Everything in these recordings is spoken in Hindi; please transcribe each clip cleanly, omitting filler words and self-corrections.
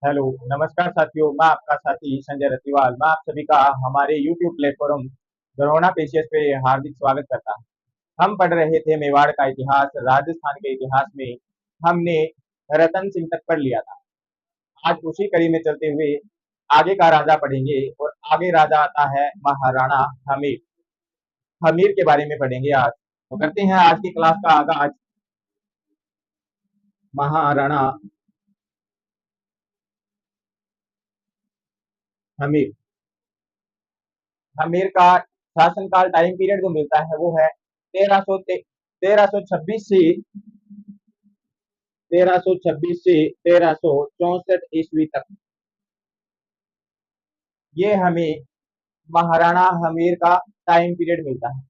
हेलो, नमस्कार साथियों। मैं आपका साथी संजय रतिवाल। मैं आप सभी का हमारे यूट्यूब प्लेटफॉर्म गरोना पेशियस पे हार्दिक स्वागत करता हूं। हम पढ़ रहे थे मेवाड़ का इतिहास, राजस्थान के इतिहास में हमने रतन सिंह तक पढ़ लिया था। आज उसी कड़ी में चलते हुए आगे का राजा पढ़ेंगे और आगे राजा आता है महाराणा हमीर। हमीर के बारे में पढ़ेंगे आज। तो करते हैं आज की क्लास का आगाज। महाराणा हमीर। हमीर का शासनकाल टाइम पीरियड जो मिलता है वो है 1326 से 1364 ईस्वी तक। ये हमें महाराणा हमीर का टाइम पीरियड मिलता है।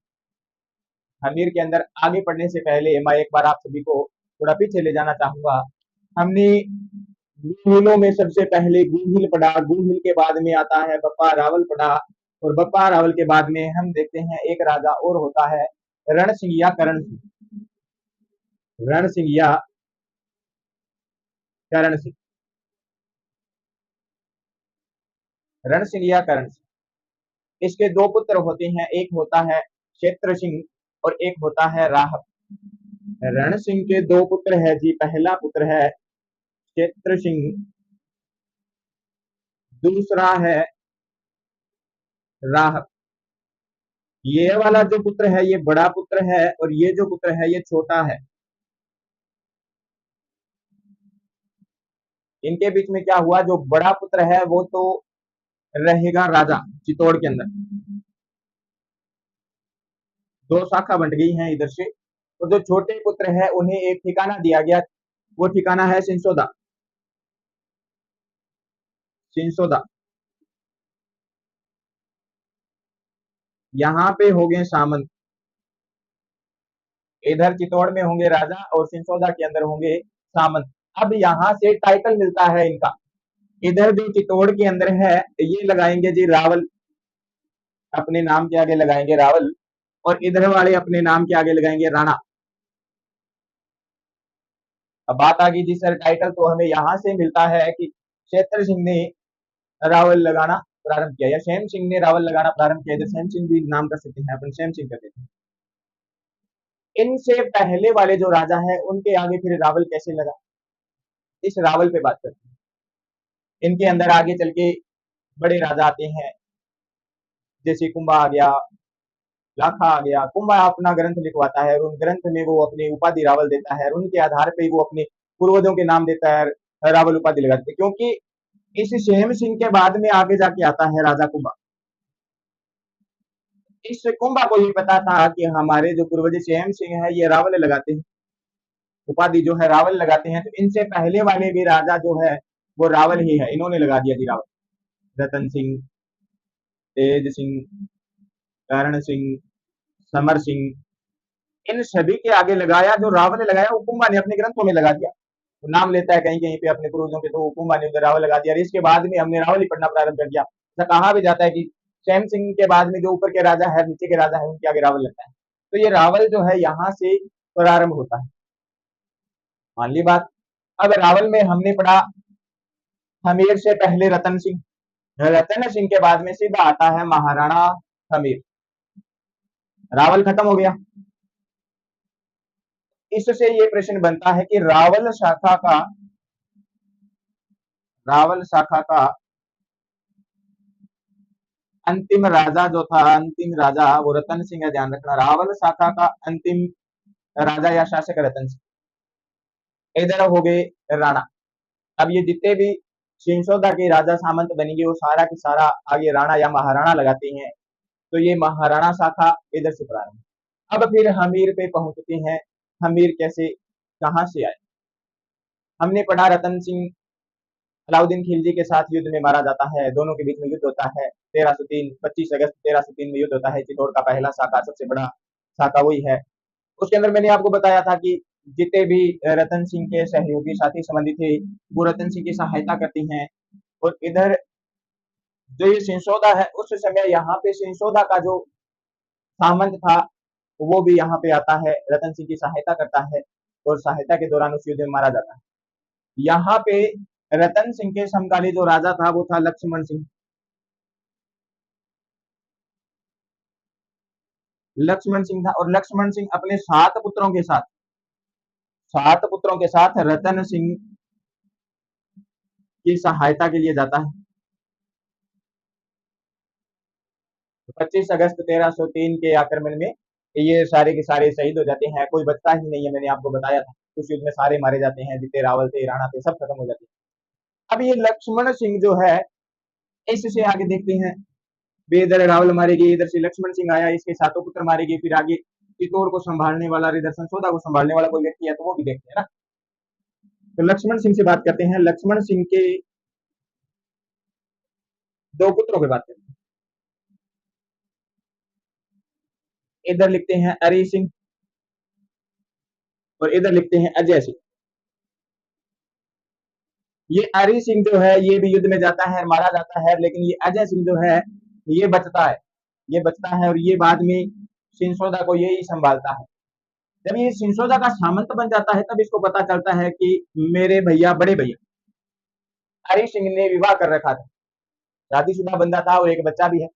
हमीर के अंदर आगे पढ़ने से पहले मैं एक बार आप सभी को थोड़ा पीछे ले जाना चाहूंगा। हमने गूहिलों में सबसे पहले गूहिल पढ़ा, गूहिल के बाद में आता है बप्पा रावल पढ़ा, और बप्पा रावल के बाद में हम देखते हैं एक राजा और होता है रण सिंह या करण सिंह। रण सिंह या करण सिंह। रण सिंह या करण सिंह, इसके दो पुत्र होते हैं, एक होता है क्षेत्र सिंह और एक होता है राहत। रण सिंह के दो पुत्र है जी। पहला पुत्र है क्षेत्र सिंह, दूसरा है राहत। ये वाला जो पुत्र है ये बड़ा पुत्र है और ये जो पुत्र है ये छोटा है। इनके बीच में क्या हुआ, जो बड़ा पुत्र है वो तो रहेगा राजा चित्तौड़ के अंदर। दो शाखा बंट गई हैं इधर से। और जो छोटे पुत्र है उन्हें एक ठिकाना दिया गया, वो ठिकाना है सिंसोदा। सिंसोदा। यहाँ पे हो गए सामंत। इधर चित्तौड़ में होंगे राजा और सिंसोदा के अंदर होंगे सामंत। अब यहाँ से टाइटल मिलता है इनका। इधर जो चित्तौड़ के अंदर है ये लगाएंगे जी रावल, अपने नाम के आगे लगाएंगे रावल, और इधर वाले अपने नाम के आगे लगाएंगे राणा। अब बात आ गई जी सर, टाइटल तो हमें यहाँ से मिलता है कि क्षेत्र सिंह ने रावल लगाना प्रारंभ किया या श्याम सिंह ने रावल लगाना प्रारंभ किया। इधर श्याम सिंह भी नाम कर सकते हैं अपन, श्याम सिंह कर देते हैं। इनसे पहले वाले जो राजा है उनके आगे फिर रावल कैसे लगा, इस रावल पे बात करते हैं। इनके अंदर आगे चल के बड़े राजा आते हैं, जैसे कुंभा आ गया, लाखा आ गया। कुंभा अपना ग्रंथ लिखवाता है और उन ग्रंथ में वो अपनी उपाधि रावल देता है और उनके आधार पे वो अपने पूर्वजों के नाम देता है, रावल उपाधि लगाते हैं। क्योंकि इस श्याम सिंह के बाद में आगे जाके आता है राजा कुंभा। इस कुंभा को ये पता था कि हमारे जो पूर्वज श्याम सिंह है ये रावल लगाते हैं, उपाधि जो है रावल लगाते हैं। तो इनसे पहले वाले भी राजा जो है वो रावल ही है, इन्होंने लगा दिया जी रावल। रतन सिंह, तेज सिंह, करण सिंह, समर सिंह, इन सभी के आगे लगाया जो रावल ने लगाया, वो कुंभा ने अपने ग्रंथों में लगा दिया। वो नाम लेता है कहीं कहीं पे अपने पूर्वजों के, तो कुंभा ने उधर रावल लगा दिया। और इसके बाद में हमने रावल ही पढ़ना प्रारंभ कर दिया। ऐसा कहा भी जाता है कि श्याम सिंह के बाद में जो ऊपर के राजा है, नीचे के राजा है, उनके आगे रावल लगता है। तो ये रावल जो है यहाँ से प्रारंभ होता है। मान ली बात। अब रावल में हमने पढ़ा हमीर से पहले रतन सिंह, रतन सिंह के बाद में सीधा आता है महाराणा हमीर। रावल खत्म हो गया। इससे ये प्रश्न बनता है कि रावल शाखा का अंतिम राजा जो था, अंतिम राजा वो रतन सिंह है, ध्यान रखना। रावल शाखा का अंतिम राजा या शासक रतन सिंह। इधर हो गए राणा। अब ये जितने भी सिंसोदा के राजा सामंत बनेंगे वो सारा की सारा आगे राणा या महाराणा लगाते हैं। तो ये महाराणा शाखा इधर से प्रारंभ। अब फिर हमीर पे पहुंचते हैं। हमीर कैसे, कहां से आए। हमने पढ़ा रतन सिंह अलाउद्दीन खिलजी के साथ युद्ध में मारा जाता है, दोनों के बीच में युद्ध होता है। 1303, 25 अगस्त 1303 में युद्ध होता है। चित्तौड़ का पहला शाखा, सबसे बड़ा शाखा वही है। उसके अंदर मैंने आपको बताया था कि जितने भी रतन सिंह के सहयोगी साथी संबंधी थे वो रतन सिंह की सहायता करती हैं। और इधर जो ये सिंसोदा है, उस समय यहाँ पे सिंसोदा का जो सामंत था वो भी यहाँ पे आता है, रतन सिंह की सहायता करता है और सहायता के दौरान उस युद्ध में मारा जाता है। यहाँ पे रतन सिंह के समकाली जो राजा था वो था लक्ष्मण सिंह। लक्ष्मण सिंह था, और लक्ष्मण सिंह अपने 7 पुत्रों के साथ रतन सिंह की सहायता के लिए जाता है। 25 अगस्त 1303 के आक्रमण में ये सारे के सारे शहीद हो जाते हैं, कोई बचता ही नहीं है। मैंने आपको बताया था उस युद्ध में सारे मारे जाते हैं, जितने रावल थे, राणा थे, सब खत्म हो जाते हैं। अब ये लक्ष्मण सिंह जो है, इससे आगे देखते हैं, इधर रावल मारे गए, इधर से लक्ष्मण सिंह आया, इसके 7 पुत्र मारे गए। फिर आगे चित्तौड़ को संभालने वाला, इधर संसोदा को संभालने वाला कोई व्यक्ति है तो वो भी देखते हैं ना। तो लक्ष्मण सिंह से बात करते हैं। लक्ष्मण सिंह के 2 पुत्रों की बात करते हैं। इधर लिखते हैं हरि सिंह और इधर लिखते हैं अजय सिंह। ये हरि सिंह जो है ये भी युद्ध में जाता है, मारा जाता है, लेकिन ये अजय सिंह जो है ये बचता है। ये बचता है और ये बाद में सिंसोदा को यही संभालता है। जब ये सिंसोदा का सामंत बन जाता है तब इसको पता चलता है कि मेरे भैया, बड़े भैया हरि सिंह ने विवाह कर रखा था, शादीशुदा बंदा था और एक बच्चा भी है।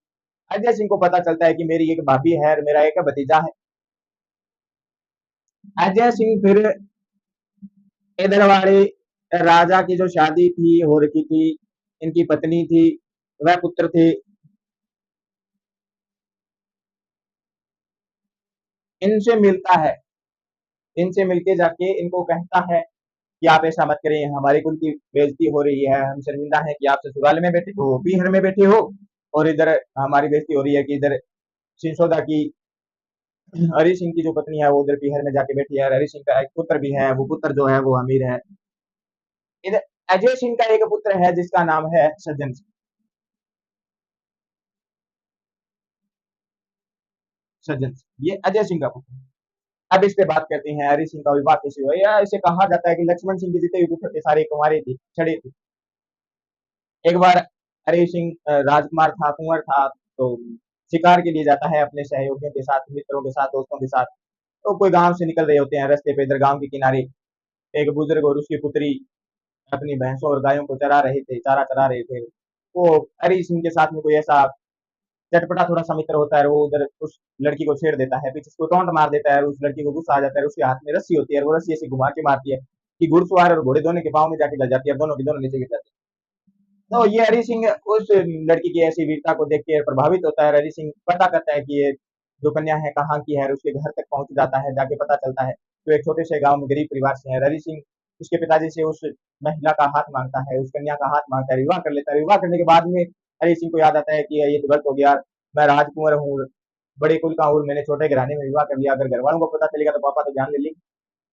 अजय सिंह को पता चलता है कि मेरी एक भाभी है और मेरा एक भतीजा है। अजय सिंह फिर इधर वाले राजा की जो शादी थी हो रखी थी, इनकी पत्नी थी, वह पुत्र थे, इनसे मिलता है। इनसे मिलके जाके इनको कहता है कि आप ऐसा मत करें, हमारे कुल की बेइज्जती हो रही है, हम शर्मिंदा हैं कि आप ससुराल में बैठे हो, पीहर में बैठे हो, और इधर हमारी बेइज्जती हो रही है कि इधर सिंसोदा की, हरि सिंह की जो पत्नी है वो उधर पीहर में जाके बैठी है। हरि सिंह का एक पुत्र भी है, वो पुत्र जो है वो अमीर है। इधर अजय सिंह का एक पुत्र है जिसका नाम है सज्जन सिंह। सज्जन सिंह ये अजय सिंह का पुत्र है। अब इस पे बात करते हैं, हरि सिंह का विवाह कैसे हुआ। या इसे कहा जाता है कि लक्ष्मण सिंह के जितने भी पुत्र थे सारे कुंवारे थे, छड़े थे। एक बार हरि सिंह राजकुमार था, कुंवर था, तो शिकार के लिए जाता है अपने सहयोगियों के साथ, मित्रों के साथ, दोस्तों के साथ। तो कोई गांव से निकल रहे होते हैं, रास्ते पे इधर गांव के किनारे एक बुजुर्ग और उसकी पुत्री अपनी भैंसों और गायों को चरा रहे थे, चारा चरा रहे थे। वो हरि सिंह के साथ में कोई ऐसा चटपटा थोड़ा सा मित्र होता है, वो उधर उस लड़की को छेड़ देता है, पीछे उसको टोंट मार देता है, उस लड़की को गुस्सा आ जाता है, उसके हाथ में रस्सी होती है और वो रस्सी ऐसे घुमा के मारती है कि घुड़सवार और घोड़े दोनों के पाँव में जाके गल जाती है, दोनों के दोनों नीचे गिर जाते हैं। तो ये हरि सिंह उस लड़की की ऐसी वीरता को देख के प्रभावित होता है। हरि सिंह पता करता है कि ये जो कन्या है कहाँ की है, और उसके घर तक पहुंच जाता है। जाके पता चलता है तो एक छोटे से गांव में गरीब परिवार से है। हरि सिंह उसके पिताजी से उस महिला का हाथ मांगता है, उस कन्या का हाथ मांगता है, विवाह कर लेता है। विवाह करने के बाद में हरि सिंह को याद आता है कि ये तो गलत हो गया, मैं राजकुंवर हूँ, बड़े कुल का हूँ, मैंने छोटे घराने में विवाह कर लिया, अगर घर वालों को पता चलेगा तो पापा तो जान ले लेंगे।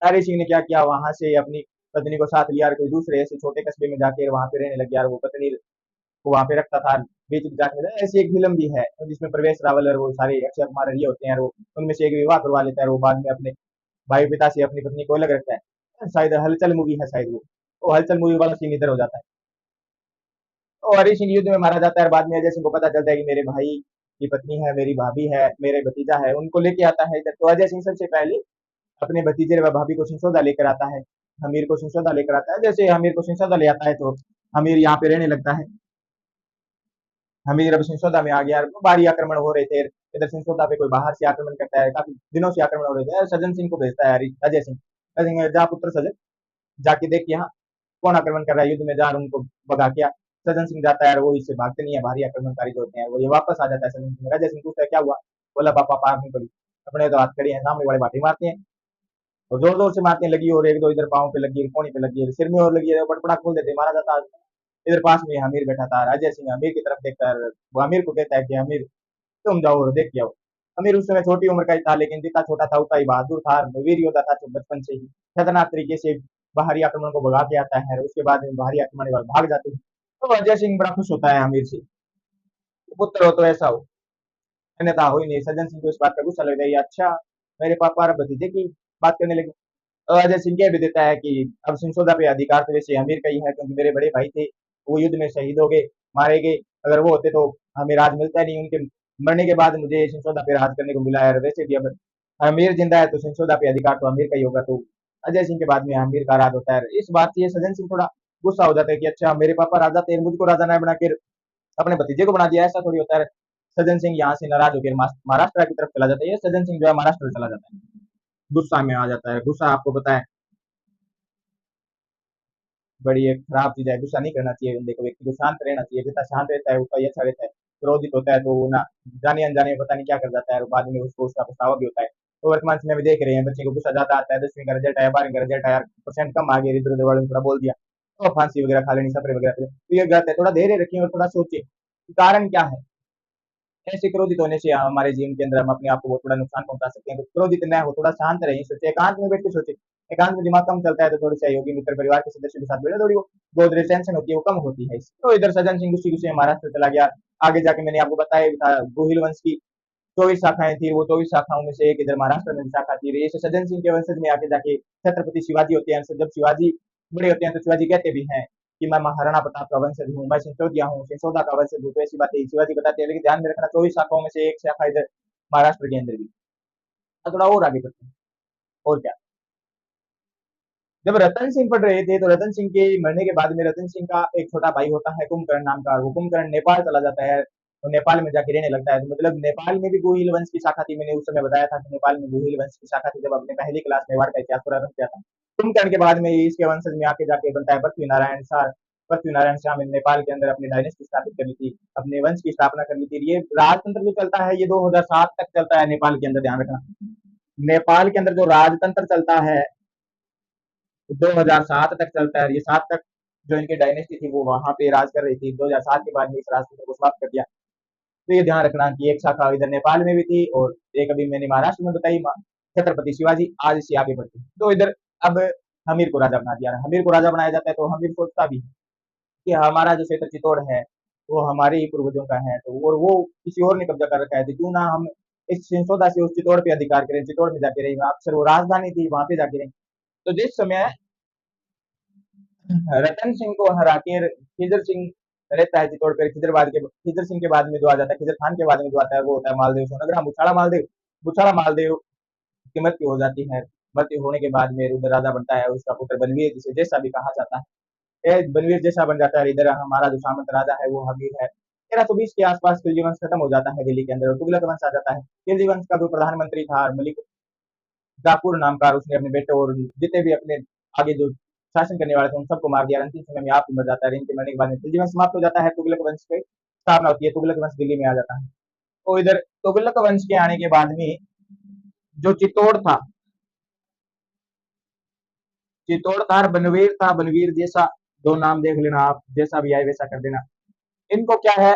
हरि सिंह ने क्या किया, वहां से अपनी पत्नी को साथ लिया और कोई दूसरे ऐसे छोटे कस्बे में जाके वहां पे रहने लग गया, और वो पत्नी को वहां पे रखता था, बीच जाके में ऐसी एक फिल्म भी है जिसमें प्रवेश रावल और वो सारे अक्षय कुमार ये होते हैं, और वो उनमें से एक विवाह करवा लेता है, और वो बाद में अपने भाई पिता से अपनी पत्नी को अलग रखता है। शायद हलचल मूवी है, शायद वो हलचल मूवी वाला सीन इधर हो जाता है। तो हरी सिंह युद्ध में मारा जाता है, और बाद में अजय सिंह को पता चलता है कि मेरे भाई की पत्नी है, मेरी भाभी है, मेरे भतीजा है, उनको लेके आता है इधर। तो अजय सिंह सबसे पहले अपने भतीजे व भाभी को सिंसोदा लेकर आता है, हमीर को सिंसोदा लेकर आता है। जैसे हमीर को सिंसोदा ले आता है तो हमीर यहाँ पे रहने लगता है। हमीर अब सिंसोदा में आ गया, बाहरी आक्रमण हो रहे थे, इधर सिंसोदा पे कोई बाहर से आक्रमण करता है, काफी दिनों से आक्रमण हो रहे थे। सज्जन सिंह को भेजता है अजय सिंह, अजय सिंह जा पुत्र सज्जन, जाके देख के यहाँ कौन आक्रमण कर रहा है, युद्ध में जा उनको भगा के आ। सज्जन सिंह जाता है और वो इससे भागते नहीं है, भारी आक्रमणकारी जो होते हैं वो ये वापस आ जाता है। सज्जन सिंह, अजय सिंह पूछता है क्या हुआ, बोला पापा पार नहीं पड़ी, अपने तो हाथ खड़े हैं, सामने वाले बाटी मारते हैं और जोर जोर से मारते हैं, लगी और एक दो इधर पाँव पे लगी, कोनी पे लगी, सिर में और लगी है, पटपटा खोल देते मारा जाता है। इधर पास में हमीर बैठा था, अजय सिंह हमीर की तरफ देखता है, वो हमीर को कहता है कि हमीर तुम जाओ और देख के आओ। अमीर उस समय छोटी उम्र का ही था, लेकिन जितना छोटा था उतना ही बहादुर था, वीर योद्धा था, तो बचपन से ही खतरनाक तरीके से बाहरी आक्रमण को भगा के आता है, और उसके बाद में बाहरी आक्रमण वाले भाग जाते हैं। तो अजय सिंह बड़ा खुश होता है अमीर से, पुत्र हो तो ऐसा हो, अन्यथा हो ही नहीं। सज्जन सिंह को इस बात का गुस्सा लग गया, अच्छा मेरे पापा और भतीजे की बात करने लगे। तो अजय सिंह कह भी देता है कि अब सिंसोदा पे अधिकार तो वैसे अमीर का ही है, क्योंकि मेरे बड़े भाई थे, वो युद्ध में शहीद हो गए, मारे गए, अगर वो होते तो हमें राज मिलता नहीं, उनके मरने के बाद मुझे सिंसोदा पे राज करने को मिला है। और वैसे भी अब अमीर जिंदा है तो सिंसोदा पे अधिकार तो अमीर का ही होगा। तो अजय सिंह के बाद में अमीर का राज होता है। इस बात से सज्जन सिंह थोड़ा गुस्सा हो जाता है कि अच्छा मेरे पापा राजा थे, मुझको राजा ना बना के अपने भतीजे को बना दिया, ऐसा थोड़ी होता है। सज्जन सिंह यहाँ से नाराज होकर महाराष्ट्र की तरफ चला जाता है। ये सज्जन सिंह जो है महाराष्ट्र चला जाता है, गुस्सा में आ जाता है। गुस्सा आपको पता है बड़ी एक खराब चीज है, गुस्सा नहीं करना चाहिए बंदे को, व्यक्ति को शांत रहना चाहिए, जितना शांत रहता है उतना ही अच्छा रहता है। क्रोधित होता है तो वो ना जाने अनजाने में पता नहीं क्या कर जाता है, और बाद में उसको उसका पछतावा भी होता है। तो वर्तमान समय में देख रहे हैं बच्चे को गुस्सा ज्यादा आता है, 10वीं का रिजल्ट आया, 12वीं का रिजल्ट आया, परसेंट कम आ गया, इधर उधर वालों ने थोड़ा बोल दिया तो फांसी वगैरह खा लेनी, सफरे वगैरह करें। तो ये गलत है, थोड़ा धैर्य रखिए और थोड़ा सोचिए कारण क्या है। ऐसे क्रोधित होने से हमारे जीवन के अंदर हम अपने आप को बहुत बड़ा नुकसान पहुंचा सकते हैं। तो क्रोधित न हो, थोड़ा शांत रहिए, सोचिए, एकांत में बैठ के सोचिए। एकांत में दिमाग कम चलता है तो थोड़ी सहयोगी मित्र परिवार के सदस्यों के साथ बैठे, थोड़ी बहुत टेंशन होती है वो कम होती है। तो इधर सज्जन सिंह गुस्से गुस्से महाराष्ट्र चला गया। आगे जाके मैंने आपको बताया भी था, गोहिल वंश की 24 शाखाएं थी, वो 24 शाखाओं में से एक इधर महाराष्ट्र में भी शाखा थी। ये सज्जन सिंह के वंशज में आके जाके छत्रपति शिवाजी होते हैं। जब शिवाजी बड़े होते हैं तो शिवाजी कहते भी हैं कि मैं महाराणा प्रताप का वंशज हूँ, मैं सिंचोदिया हूँ, सिंचोदा का वंशज हूँ। तो ऐसी बातें शिवाजी बताते हैं, लेकिन ध्यान में रखना 24 शाखाओं में से एक शाखा इधर महाराष्ट्र के अंदर भी। अब थोड़ा और आगे बढ़ते हैं। और क्या, जब रतन सिंह पढ़ रहे थे तो रतन सिंह के मरने के बाद में रतन सिंह का एक छोटा भाई होता है कुंभकर्ण नाम का। वो कुंभकर्ण नेपाल चला जाता है, तो नेपाल में जाके रहने लगता है। तो मतलब नेपाल में भी गोहिल वंश की शाखा थी। मैंने उस समय बताया था कि नेपाल में गोहिल वंश की शाखा थी, जब अपने पहली क्लास मेवाड़ का इतिहास प्रारंभ किया था। कुंभकर्ण के बाद में इसके वंशज में आके जाके बनता है पृथ्वी नारायण शाह। पृथ्वी नारायण शाह ने नेपाल के अंदर अपनी डायनेस्टी स्थापित कर ली थी, अपने वंश की स्थापना कर ली थी। ये राजतंत्र जो चलता है ये 2007 तक चलता है नेपाल के अंदर, ध्यान रखना। नेपाल के अंदर जो राजतंत्र चलता है 2007 तक चलता है। ये 7 तक जो इनकी डायनेस्टी थी वो वहां पे राज कर रही थी। 2007 के बाद में इस राजतंत्र को समाप्त कर दिया। तो ये ध्यान रखना कि एक शाखा इधर नेपाल में भी थी और एक अभी मैंने महाराष्ट्र में बताई, छत्रपति शिवाजी। आज इसे आगे बढ़ते हैं। तो इधर अब हमीर को राजा बना दिया। हमीर को राजा बनाया जाता है तो हमीर सोचता भी है कि हमारा जो क्षेत्र चित्तौड़ है वो हमारे ही पूर्वजों का है, तो वो किसी और ने कब्जा कर रखा है, तो क्यों ना हम इस सिंसोदा से उस चित्तौड़ पे अधिकार करें, चित्तौड़ में जाके रही। अक्सर वो राजधानी थी, वहां पे जाके रही। तो जिस समय रतन सिंह को हरा के खिजर सिंह रहता है चित्तौड़ पर, खिजर सिंह के बाद में जो आ जाता है, खिजर खान के बाद में जो आता है वो होता है मालदेव सोनग्राम, बुछाड़ा मालदेव। बुछाड़ा मालदेव की मृत्यु हो जाती है। मृत्यु होने के बाद में रुद्र राजा बनता है, उसका पुत्र बनवीर, जिसे जैसा भी कहा जाता है, बनवीर जैसा बन जाता है। इधर हमारा जो सामंत राजा है वो हमीर है। 1320 के आसपास खिलजी वंश खत्म हो जाता है दिल्ली के अंदर, और तुगलक वंश आ जाता है। खिलजी वंश का जो प्रधानमंत्री था मलिक जाफर नाम का, उसने अपने बेटे और जितने भी अपने आगे जो शासन करने वाले थे उन सबको मार दिया। अंतिम समय में आप मर जाता है। इनके मरने के बाद में खिलजी वंश समाप्त हो जाता है, तुगलक वंश की स्थापना होती है, तुगलक वंश दिल्ली में आ जाता है। तो इधर तुगलक वंश के आने के बाद में जो चित्तौड़ था, चित्तौड़ था, बनवीर था, बनवीर जैसा, दो नाम देख लेना आप, जैसा भी आए वैसा कर देना। इनको क्या है,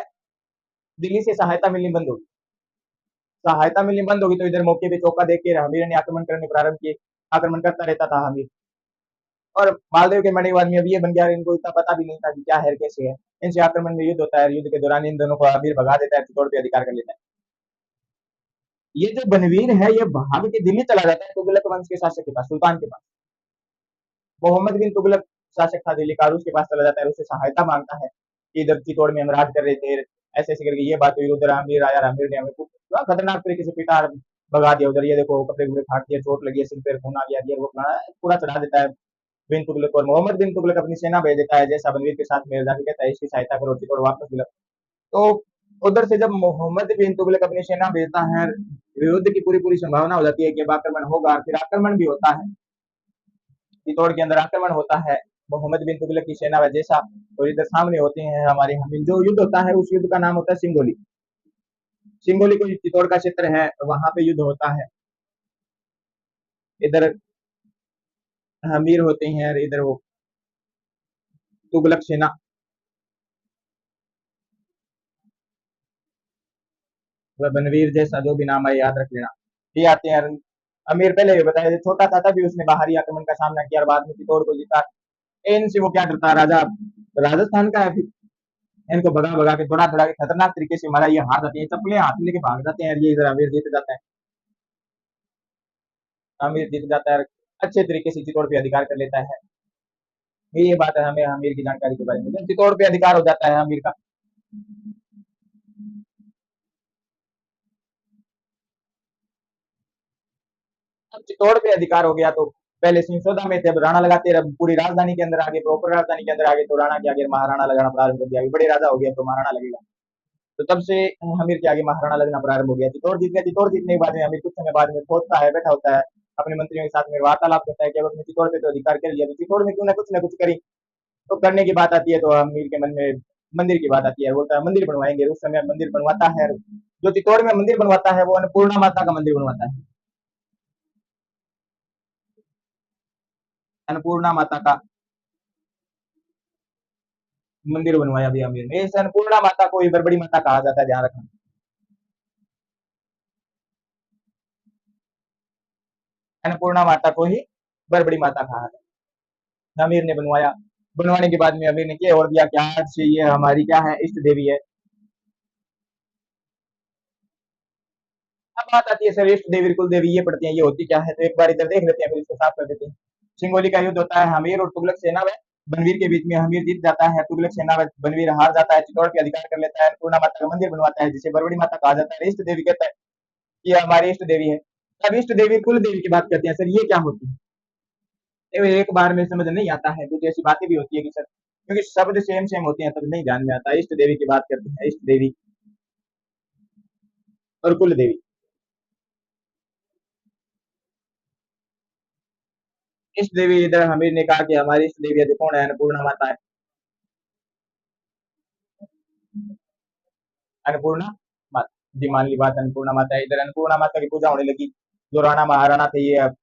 दिल्ली से सहायता मिलनी बंद होगी। सहायता मिलनी बंद होगी तो इधर मौके पे चौका देख के हमीर ने आक्रमण करने प्रारंभ किए। आक्रमण करता रहता था हमीर। और मालदेव के मरने के बाद में अब ये बन गया, इनको इतना पता भी नहीं था कि क्या है कैसे है। इनसे आक्रमण में युद्ध होता है, युद्ध के दौरान इन दोनों को अमीर भगा देता है, चित्तौड़ पे अधिकार कर लेता है। ये जो बनवीर है ये भाग के दिल्ली चला जाता है तुगलक वंश के शासक के पास, सुल्तान के पास। मोहम्मद बिन तुगलक शासक था दिल्ली का, उसके पास चला जाता है, उससे सहायता मांगता है कि इधर चित्तौड़ में हम राज कर रहे थे, ऐसे ऐसे करके ये बात हुई। उधर अमीर आया, अमीर ने हमें खतरनाक तरीके से पीटा, भगा दिया उधर। ये देखो कपड़े वपड़े फाड़ दिए, चोट लगी है, सिर पे खून आ गया, ये वो पूरा चढ़ा देता है बिन तुगलक। और मोहम्मद बिन तुगलक अपनी सेना भेज देता है, जैसा बनवीर के साथ मेल जाके कहता है इसकी सहायता करो, चित्तौड़ वापस मिला। तो उधर से जब मोहम्मद बिन तुगलक अपनी सेना भेजता है, युद्ध की पूरी पूरी संभावना हो जाती है कि अब आक्रमण होगा। फिर आक्रमण भी होता है, चित्तौड़ के अंदर आक्रमण होता है मोहम्मद बिन तुगलक की सेना व जैसा। और इधर सामने होते हैं हमारे हमीर। जो युद्ध होता है उस युद्ध का नाम होता है सिंगोली। सिंगोली को चित्तौड़ का क्षेत्र है, वहां पे युद्ध होता है। इधर हमीर होते हैं, इधर वो तुगलक सेना। वह बनवीर जैसा जो भी नाम है याद रख लेना। ये आते हैं अमीर, पहले भी बताया छोटा था तभी उसने बाहरी आक्रमण का सामना किया और बाद में चित्तौड़ को जीता। इनसे वो क्या करता है राजा, राजस्थान का है, फिर इनको भगा भगा के थोड़ा थोड़ा खतरनाक तरीके से मारा। ये हार जाते हैं, चप्पलें हाथ में लेके भाग जाते हैं, ये इधर अमीर जीत जाता है। अमीर जीत जाता है, अच्छे तरीके से चित्तौड़ पे अधिकार कर लेता है। ये बात है हमें अमीर की जानकारी के बारे में। जब चित्तौड़ पे अधिकार हो जाता है अमीर का, अब चित्तौड़ पे अधिकार हो गया तो पहले सिंसोदा में थे, अब राणा लगाते रहे, पूरी राजधानी के अंदर आगे, प्रॉपर राजधानी के अंदर आगे, तो राणा के आगे महाराणा लगाना प्रारंभ कर दिया। अभी बड़े राजा हो गया तो महाराणा लगेगा। तो तब से हमीर के आगे महाराणा लगना प्रारंभ हो गया। चित्तौड़ जीत गया। चित्तौड़ जीतने के बाद में हमीर कुछ समय बाद में सोचता है, बैठा होता है, अपने मंत्रियों के साथ में वार्तालाप करता है कि अब अपने चित्तौड़ पे तो अधिकार कर लिया, तो चित्तौड़ में क्यों ना कुछ करी। तो करने की बात आती है तो हमीर के मन में मंदिर की बात आती है, बोलता है मंदिर बनवाएंगे। उस समय मंदिर बनवाता है, जो चित्तौड़ में मंदिर बनवाता है वो अन्नपूर्णा माता का मंदिर बनवाता है। अन्नपूर्णा माता का मंदिर बनवाया भी अमीर ने। इस अन्नपूर्णा माता को ही बरबड़ी माता कहा जाता है, ध्यान रखना। अन्नपूर्णा माता को ही बरबड़ी माता कहा जाता है। अमीर ने बनवाया। बनवाने के बाद में अमीर ने क्या और दिया, क्या आज ये हमारी क्या है, इष्ट देवी है। अब बात आती है सर, इष्ट देवी कुल देवी ये पढ़ते हैं, ये होती क्या है, तो एक बार इधर देख लेते हैं, फिर इसको साफ कर देते हैं। सिंगोली का युद्ध होता है हमीर और तुगलक सेना में। बनवीर के बीच में हमीर जीत जाता है, तुगलक सेना में बनवीर हार जाता है, चित्तौड़ पे अधिकार कर लेता है, अन्नपूर्णा माता का मंदिर बनवाता है, जिसे बरबड़ी माता कहा जाता है। इष्ट देवी कहता है ये हमारी इष्ट देवी है। अब इष्ट देवी कुल देवी की बात करते हैं सर, ये क्या होती है। एक बार में समझ नहीं आता है, कुछ ऐसी बातें भी होती है कि सर क्योंकि शब्द सेम सेम होते हैं तब नहीं ध्यान में आता। इष्ट देवी की बात करते हैं, इष्ट देवी और कुल देवी। इष्ट देवी इधर हमीर ने कहा कि हमारी इष्ट देवी है जो कौन है, अन्नपूर्णा माता है। अन्नपूर्णा माता जी, मान ली बात, अन्नपूर्णा माता है। इधर अन्नपूर्णा माता की पूजा होने लगी। जो राणा महाराणा थे ये अब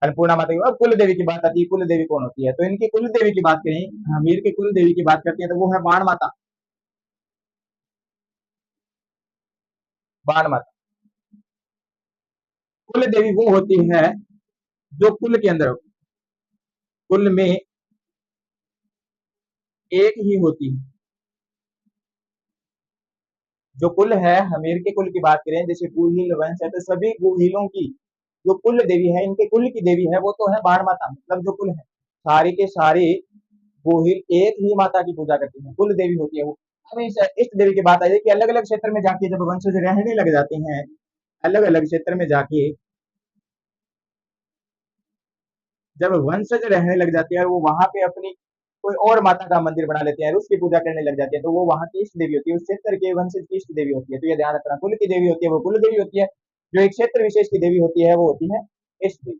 अन्नपूर्णा माता की। अब कुल देवी की बात आती है, कुल देवी कौन होती है, तो इनकी कुल देवी की बात करें, हमीर की कुल देवी की बात करते हैं तो वो है बाण माता। बाण माता कुल देवी वो होती है जो कुल के अंदर, कुल में एक ही होती है। जो कुल है, हमीर के कुल की बात करें, जैसे गुहिल वंश है, तो सभी गुहिलों की जो कुल देवी है, इनके कुल की देवी है वो तो है बाण माता। मतलब जो कुल है सारे के सारे गुहिल एक ही माता की पूजा करते हैं, कुल देवी होती है वो। अब इस इष्ट देवी की बात आई है कि अलग अलग क्षेत्र में जाके जब वंशज रहने लग जाते हैं, अलग अलग क्षेत्र में जाके जब वंशज रहने लग जाते हैं, वो वहां पे अपनी कोई और माता का मंदिर बना लेते हैं, उसकी पूजा करने लग जाते हैं, तो वो वहां की इष्ट देवी होती है, उस क्षेत्र के वंशज की इष्ट देवी होती है। तो ये ध्यान रखना, कुल की देवी होती है वो कुल देवी होती है, जो एक क्षेत्र विशेष की देवी होती है वो होती है इष्ट देवी।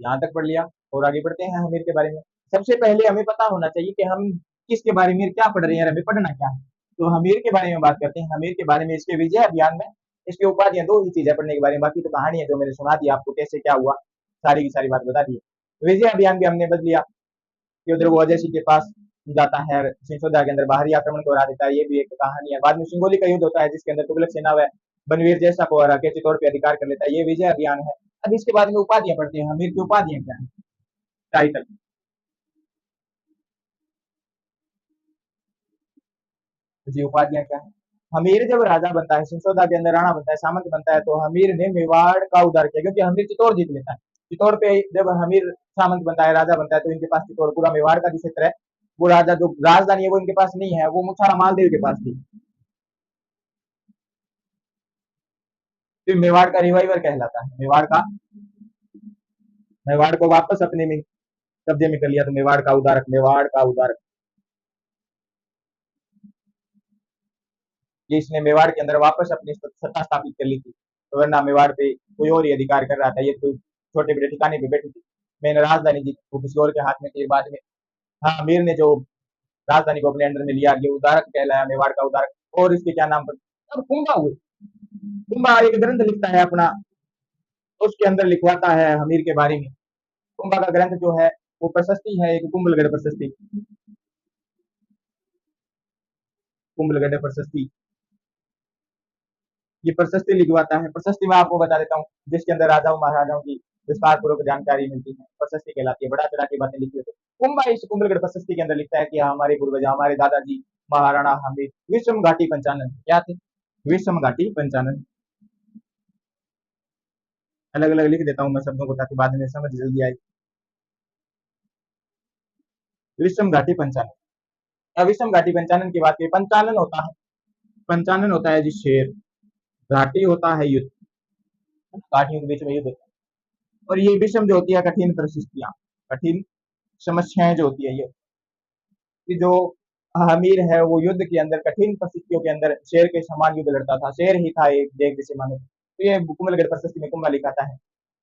यहाँ तक पढ़ लिया। और आगे बढ़ते हैं हमीर के बारे में। सबसे पहले हमें पता होना चाहिए कि हम किसके बारे में क्या पढ़ रहे हैं, हमें पढ़ना क्या है। तो हमीर के बारे में बात करते हैं। हमीर के बारे में, इसके विजय अभियान में इसकी उपाधियां, दो ही चीजें पढ़ने के बारे में, बाकी तो कहानी है जो मैंने सुना दी आपको, कैसे क्या हुआ सारी की सारी बात बता दी। विजय अभियान भी हमने बदल लिया कि उधर वो अजय सिंह के पास जाता है, सिंसोदा के अंदर बाहरी आक्रमण को हरा देता है, ये भी एक कहानी है। बाद में सिंगोली का युद्ध होता है जिसके अंदर तुगलक सेना व बनवीर जैसा को हरा के चित्तौड़ पे अधिकार कर लेता है, ये विजय अभियान है। अब इसके बाद में उपाधियां पढ़ते हैं, हमीर की उपाधियां क्या है, टाइटल। जी, उपाधियां क्या है। हमीर जब राजा बनता है, सिंसोदा के अंदर राणा बनता है, सामंत बनता है, तो हमीर ने मेवाड़ का उद्धार किया, क्योंकि हमीर चित्तौड़ जीत लेता है। चित्तौड़ पे जब हमीर सामंत बनता है, राजा बनता है, तो इनके पास चित्तौड़ पूरा मेवाड़ का जो क्षेत्र है, वो राजा जो राजधानी है वो इनके पास नहीं है, वो मुछारा मालदेव के पास थी। तो मेवाड़ का रिवाइवर कहलाता है, मेवाड़ को वापस अपने में कब्जे में कर लिया, तो मेवाड़ का उदारक, मेवाड़ का उदारक, ये इसने मेवाड़ के अंदर वापस अपनी सत्ता स्थापित कर ली थी। तो वरना मेवाड़ पे कोई और ही अधिकार कर रहा था, ये तो छोटे बड़े ठिकाने पे बैठी थी। मैंने राजधानी जी वो किसी और के हाथ में थी बाद में। हाँ, अमीर ने जो राजधानी को अपने अंडर में लिया, ये उदारक कहलाया, मेवाड़ का उदारक। और इसके क्या नाम पर अब कुंभा हुए। कुंभा एक ग्रंथ लिखता है अपना, तो उसके अंदर लिखवाता है हमीर के बारे में। कुंभा का ग्रंथ जो है वो प्रशस्ति है, एक कुंभलगढ़ प्रशस्ति। कुंभलगढ़ प्रशस्ति, ये प्रशस्ति लिखवाता है। प्रशस्ति में आपको बता देता हूँ, जिसके अंदर राजाओं महाराजाओं की विस्तार पूर्वक जानकारी मिलती है, प्रशस्ति कहलाती है। बड़ा चढ़ा की बातें लिखी होती है। कुंभा इस कुंभलगढ़ प्रशस्ति के अंदर लिखता है कि हमारे पूर्वज, हमारे दादाजी महाराणा हमीर विषम घाटी पंचानन क्या थे, विषम घाटी पंचानन। अलग अलग लिख देता हूँ मैं शब्दों को ताकि बाद में समझ जल्दी आए। विषम घाटी पंचानन। अब विषम घाटी पंचानन की बात की, पंचानन होता है, पंचानन होता है जी शेर, घाटी होता है युद्ध, घाटियों के बीच में युद्ध। और ये विषम जो होती है कठिन परिस्थितियां, कठिन समस्याएं जो होती है ये कि जो हमीर है वो युद्ध के अंदर कठिन परिस्थितियों के अंदर शेर के समान युद्ध लड़ता था, शेर ही था एक देख जिसे माने, तो ये कुंभलगढ़ प्रशस्ति में कुंभा लिखाता है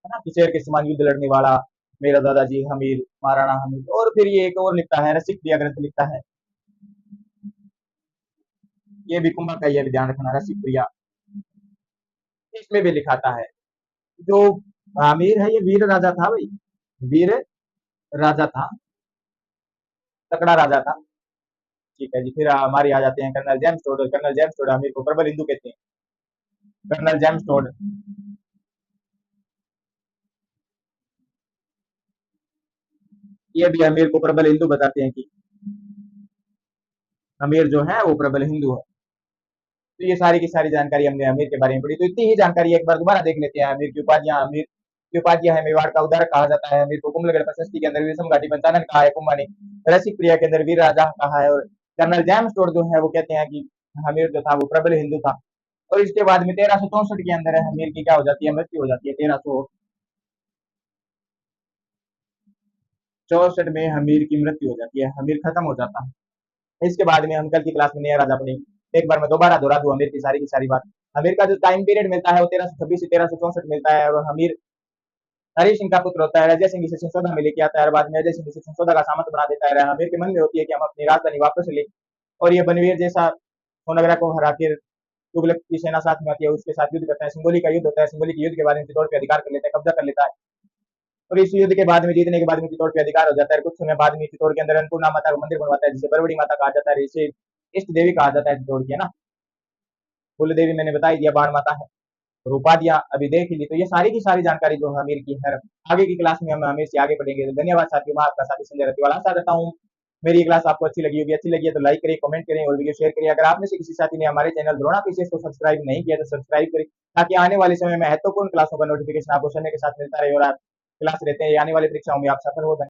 ना, कि शेर के समान युद्ध लड़ने वाला मेरा दादाजी हमीर, महाराणा हमीर। और फिर ये एक और लिखता है, रसिक प्रिया ग्रंथ लिखता है, ये भी कुंभा का, ये भी ध्यान रखना, रसिक प्रिया, इसमें भी लिखाता है। जो आमिर है ये वीर राजा था भाई, वीर राजा था, तकड़ा राजा था। ठीक है जी, फिर हमारे आ जाते हैं colonel James Tod. Colonel James Tod Amir को प्रबल हिंदू कहते हैं। कर्नल जेम्स टोड, ये भी अमीर को प्रबल हिंदू बताते हैं कि अमीर जो है वो प्रबल हिंदू है। तो ये सारी की सारी जानकारी हमने अमीर के बारे में पढ़ी, तो इतनी ही जानकारी एक बार दोबारा देख लेते हैं। अमीर की उपाधियां, अमीर की उपाधियां है मेवाड़ का उदारक कहा जाता है, अमीर को कुंभलगढ़ प्रशस्ति के अंदर विषम घाटी पंचानन कहा है कुंभा ने, रसिक प्रिया के अंदर वीर राजा कहा है, और कर्नल जेम्स टोड जो है वो कहते हैं कि अमीर जो था वो प्रबल हिंदू था। और इसके बाद में 1364 के अंदर अमीर की क्या हो जाती है, मृत्यु हो जाती है। 1364 में हमीर की मृत्यु हो जाती है, हमीर खत्म हो जाता है। इसके बाद में हम कल की क्लास में नया राजा पढ़ेंगे। एक बार मैं दोबारा दोहरा दूं अमीर की सारी बात। अमीर का जो टाइम पीरियड मिलता है वो 1326 से 1364 मिलता है, और हमीर हरी सिंह का पुत्र होता है। अजय सिंह इसे सिंसोदा में लेके आता है, और बाद में अजय सिंह इसे सिंसोदा का सामंत बना देता है। हमीर के मन में होती है कि हम अपनी राजधानी वापस ले, और ये बनवीर जैसा सोनगरा को हरा के तुगलक की सेना साथ में आती है, उसके साथ युद्ध करता है। सिंगोली का युद्ध होता है, सिंगोली के युद्ध के बाद में चित्तौड़ पे अधिकार कर लेता है, कब्जा कर लेता है। और इस युद्ध के बाद में, जीतने के बाद में चित्तौड़ पे अधिकार हो जाता है। कुछ समय बाद में चित्तौड़ के अंदर अन्नपूर्णा माता का मंदिर बनवाता है, जिसे बरवड़ी माता कहा जाता है, इसे इष्ट देवी कहा जाता है चित्तौड़ की, है ना। कुल देवी मैंने बता ही दिया, बाण माता है। और उपाधियां अभी देख ली, तो ये सारी की सारी जानकारी जो है अमीर की है, आगे की क्लास में हम अमीर से आगे पढ़ेंगे। तो धन्यवाद साथियों, मैं आपका साथी संजय रतिवाल। आशा करता हूँ मेरी ये क्लास आपको अच्छी लगी होगी। अच्छी लगी है तो लाइक करें, कमेंट करें और वीडियो शेयर करें। अगर आप में से किसी साथी ने हमारे चैनल द्रोणा पीसीएस को सब्सक्राइब नहीं किया तो सब्सक्राइब करें, ताकि आने वाले समय में महत्वपूर्ण क्लासों का नोटिफिकेशन आपको समय के साथ मिलता रहे और आप क्लास रहते हैं आने वाली परीक्षाओं में आप सफल हो।